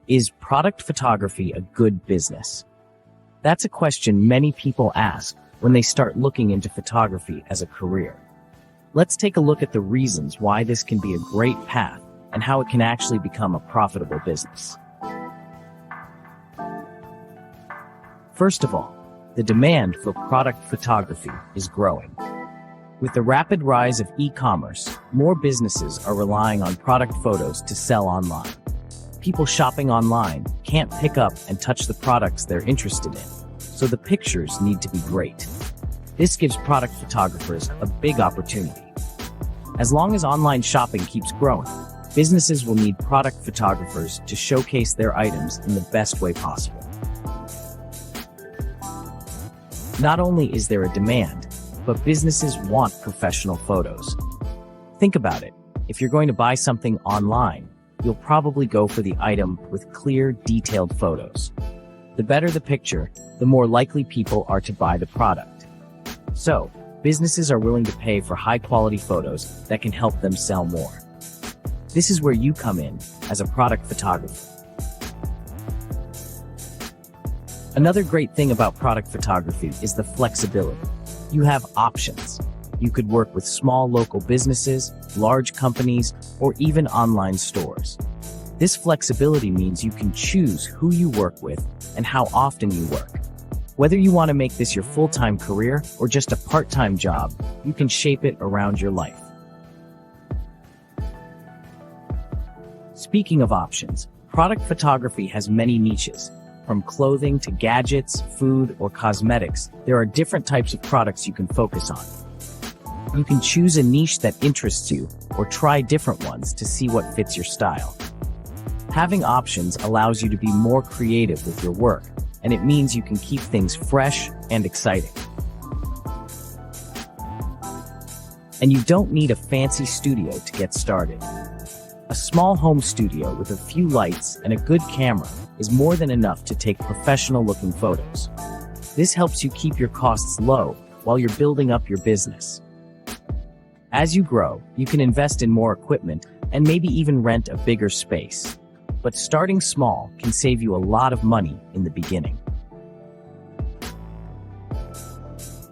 Is product photography a good business? That's a question many people ask when they start looking into photography as a career. Let's take a look at the reasons why this can be a great path and how it can actually become a profitable business. First of all, the demand for product photography is growing. With the rapid rise of e-commerce, more businesses are relying on product photos to sell online. People shopping online can't pick up and touch the products they're interested in, so the pictures need to be great. This gives product photographers a big opportunity. As long as online shopping keeps growing, businesses will need product photographers to showcase their items in the best way possible. Not only is there a demand, but businesses want professional photos. Think about it. If you're going to buy something online, you'll probably go for the item with clear, detailed photos. The better the picture, the more likely people are to buy the product. So, businesses are willing to pay for high-quality photos that can help them sell more. This is where you come in as a product photographer. Another great thing about product photography is the flexibility. You have options. You could work with small local businesses, large companies, or even online stores. This flexibility means you can choose who you work with and how often you work. Whether you want to make this your full-time career or just a part-time job, you can shape it around your life. Speaking of options, product photography has many niches. From clothing to gadgets, food, or cosmetics, there are different types of products you can focus on. You can choose a niche that interests you, or try different ones to see what fits your style. Having options allows you to be more creative with your work, and it means you can keep things fresh and exciting. And you don't need a fancy studio to get started. A small home studio with a few lights and a good camera is more than enough to take professional-looking photos. This helps you keep your costs low while you're building up your business. As you grow, you can invest in more equipment and maybe even rent a bigger space. But starting small can save you a lot of money in the beginning.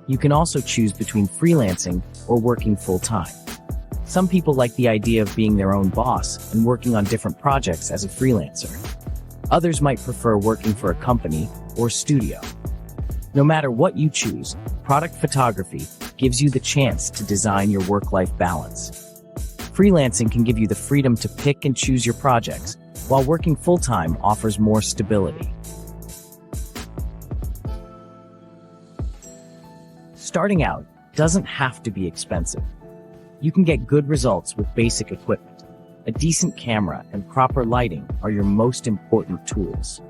You can also choose between freelancing or working full-time. Some people like the idea of being their own boss and working on different projects as a freelancer. Others might prefer working for a company or studio. No matter what you choose, product photography gives you the chance to design your work-life balance. Freelancing can give you the freedom to pick and choose your projects, while working full-time offers more stability. Starting out doesn't have to be expensive. You can get good results with basic equipment. A decent camera and proper lighting are your most important tools.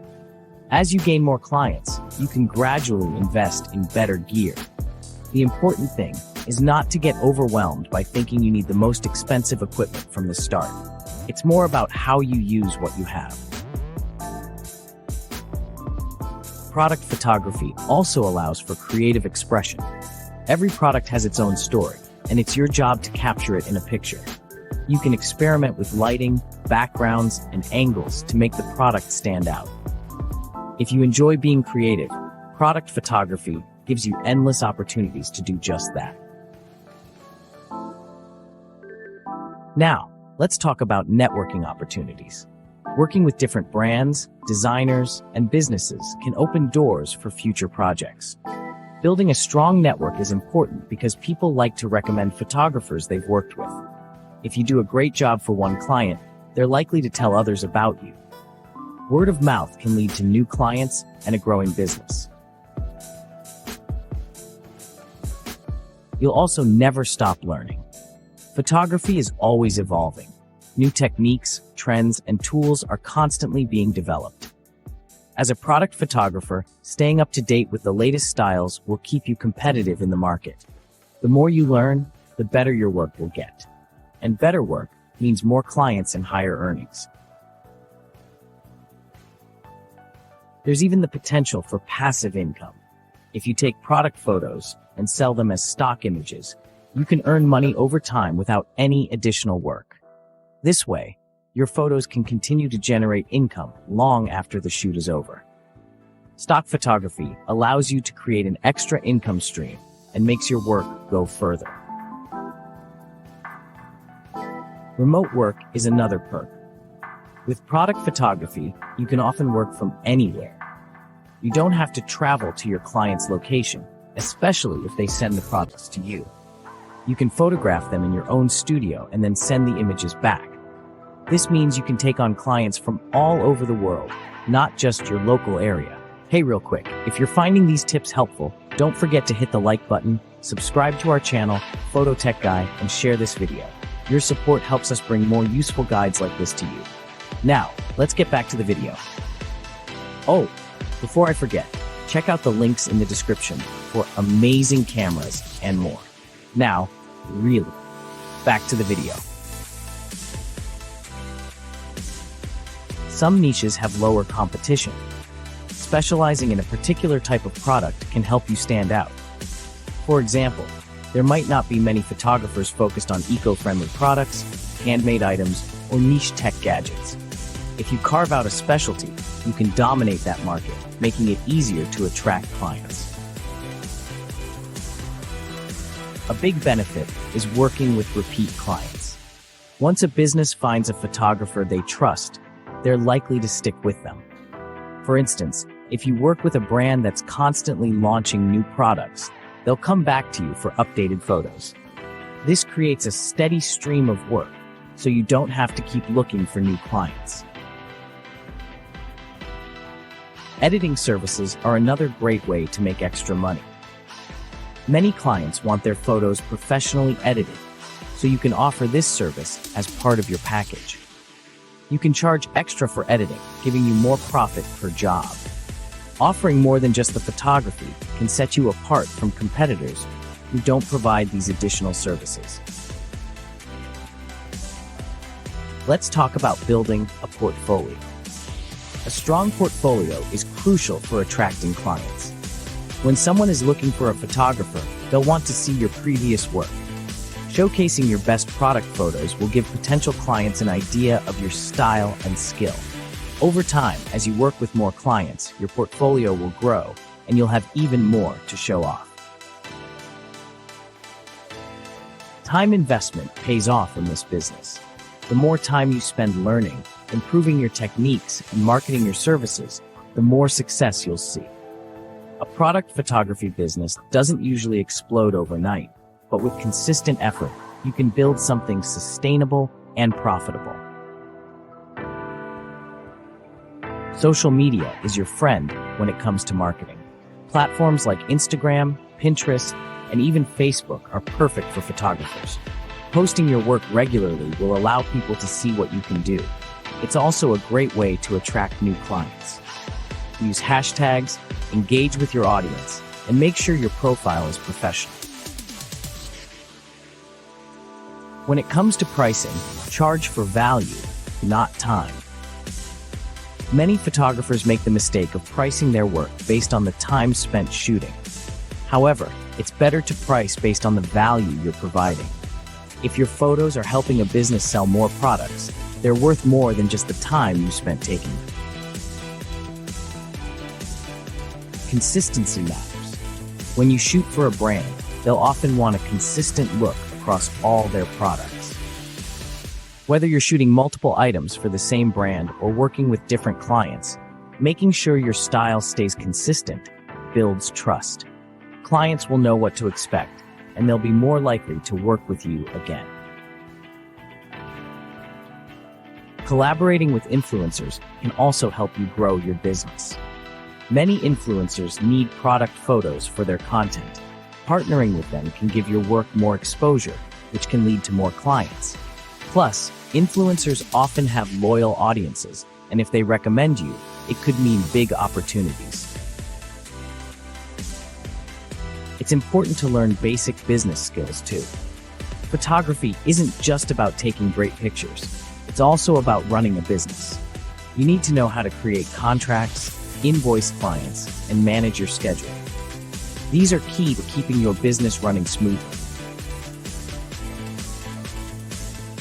As you gain more clients, you can gradually invest in better gear. The important thing is not to get overwhelmed by thinking you need the most expensive equipment from the start. It's more about how you use what you have. Product photography also allows for creative expression. Every product has its own story, and it's your job to capture it in a picture. You can experiment with lighting, backgrounds, and angles to make the product stand out. If you enjoy being creative, product photography gives you endless opportunities to do just that. Now, let's talk about networking opportunities. Working with different brands, designers, and businesses can open doors for future projects. Building a strong network is important because people like to recommend photographers they've worked with. If you do a great job for one client, they're likely to tell others about you. Word of mouth can lead to new clients and a growing business. You'll also never stop learning. Photography is always evolving. New techniques, trends, and tools are constantly being developed. As a product photographer, staying up to date with the latest styles will keep you competitive in the market. The more you learn, the better your work will get. And better work means more clients and higher earnings. There's even the potential for passive income. If you take product photos and sell them as stock images, you can earn money over time without any additional work. This way, Your photos can continue to generate income long after the shoot is over. Stock photography allows you to create an extra income stream and makes your work go further. Remote work is another perk. With product photography, you can often work from anywhere. You don't have to travel to your client's location, especially if they send the products to you. You can photograph them in your own studio and then send the images back. This means you can take on clients from all over the world, not just your local area. Hey, real quick, if you're finding these tips helpful, don't forget to hit the like button, subscribe to our channel, Photo Tech Guy, and share this video. Your support helps us bring more useful guides like this to you. Now, let's get back to the video. Oh, before I forget, check out the links in the description for amazing cameras and more. Now, really, back to the video. Some niches have lower competition. Specializing in a particular type of product can help you stand out. For example, there might not be many photographers focused on eco-friendly products, handmade items, or niche tech gadgets. If you carve out a specialty, you can dominate that market, making it easier to attract clients. A big benefit is working with repeat clients. Once a business finds a photographer they trust, they're likely to stick with them. For instance, if you work with a brand that's constantly launching new products, they'll come back to you for updated photos. This creates a steady stream of work, so you don't have to keep looking for new clients. Editing services are another great way to make extra money. Many clients want their photos professionally edited, so you can offer this service as part of your package. You can charge extra for editing, giving you more profit per job. Offering more than just the photography can set you apart from competitors who don't provide these additional services. Let's talk about building a portfolio. A strong portfolio is crucial for attracting clients. When someone is looking for a photographer, they'll want to see your previous work. Showcasing your best product photos will give potential clients an idea of your style and skill. Over time, as you work with more clients, your portfolio will grow, and you'll have even more to show off. Time investment pays off in this business. The more time you spend learning, improving your techniques, and marketing your services, the more success you'll see. A product photography business doesn't usually explode overnight, but with consistent effort, you can build something sustainable and profitable. Social media is your friend when it comes to marketing. Platforms like Instagram, Pinterest, and even Facebook are perfect for photographers. Posting your work regularly will allow people to see what you can do. It's also a great way to attract new clients. Use hashtags, engage with your audience, and make sure your profile is professional. When it comes to pricing, charge for value, not time. Many photographers make the mistake of pricing their work based on the time spent shooting. However, it's better to price based on the value you're providing. If your photos are helping a business sell more products, they're worth more than just the time you spent taking them. Consistency matters. When you shoot for a brand, they'll often want a consistent look across all their products. Whether you're shooting multiple items for the same brand or working with different clients, making sure your style stays consistent builds trust. Clients will know what to expect, and they'll be more likely to work with you again. Collaborating with influencers can also help you grow your business. Many influencers need product photos for their content. Partnering with them can give your work more exposure, which can lead to more clients. Plus, influencers often have loyal audiences, and if they recommend you, it could mean big opportunities. It's important to learn basic business skills too. Photography isn't just about taking great pictures. It's also about running a business. You need to know how to create contracts, invoice clients, and manage your schedule. These are key to keeping your business running smoothly.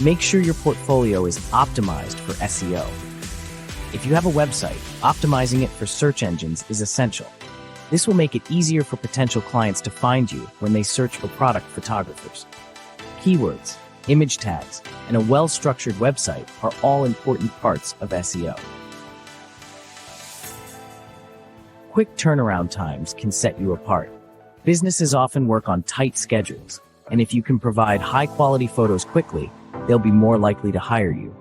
Make sure your portfolio is optimized for SEO. If you have a website, optimizing it for search engines is essential. This will make it easier for potential clients to find you when they search for product photographers. Keywords, image tags, and a well-structured website are all important parts of SEO. Quick turnaround times can set you apart. Businesses often work on tight schedules, and if you can provide high-quality photos quickly, they'll be more likely to hire you.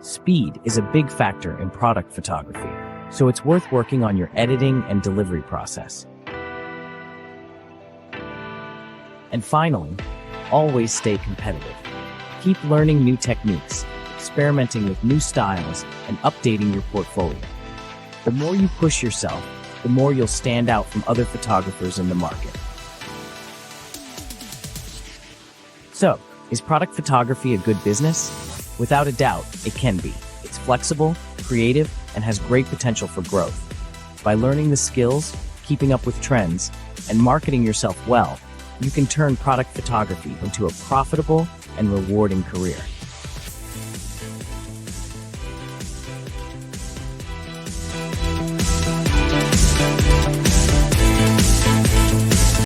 Speed is a big factor in product photography, so it's worth working on your editing and delivery process. And finally, always stay competitive. Keep learning new techniques, experimenting with new styles, and updating your portfolio. The more you push yourself, the more you'll stand out from other photographers in the market. So, is product photography a good business? Without a doubt, it can be. It's flexible, creative, and has great potential for growth. By learning the skills, keeping up with trends, and marketing yourself well, you can turn product photography into a profitable and rewarding career.